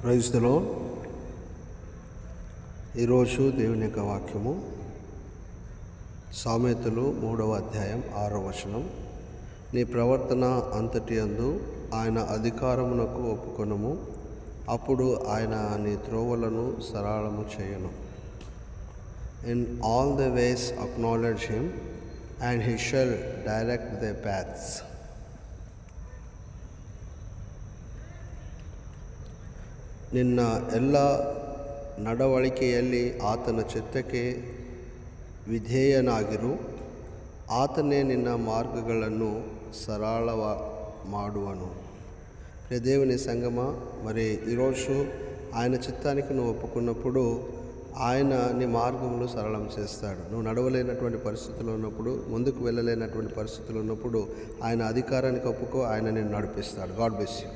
Praise the lord. ఈరోజు దేవుని యొక్క వాక్యము సామెతలు 3వ అధ్యాయం 6వ వచనం. నీ ప్రవర్తన అంతటి యందు ఆయన అధికారమునకు ఒప్పుకొనుము, అప్పుడు ఆయన నీ త్రోవలను సరళము చేయను. In all the ways acknowledge him and he shall direct the paths. ನಿನ್ನ ಎಲ್ಲ ನಡವಳಿಕೆಯಲ್ಲಿ ಆತನ ಚಿತ್ತಕ್ಕೆ ವಿಧೇಯನಾಗಿರು, ಆತನೇ ನಿನ್ನ మార్గಗಳನ್ನು సరళ ಮಾಡುವನು. దేవుని సంగమ, మరి ఈరోజు ఆయన చిత్తానికి నువ్వు ఒప్పుకున్నప్పుడు ఆయన నీ మార్గములు సరళం చేస్తాడు. నువ్వు నడవలేనటువంటి పరిస్థితులు ఉన్నప్పుడు, ముందుకు వెళ్ళలేనటువంటి పరిస్థితులు ఉన్నప్పుడు ఆయన అధికారానికి ఒప్పుకో, ఆయన నిన్ను నడిపిస్తాడు. God bless you.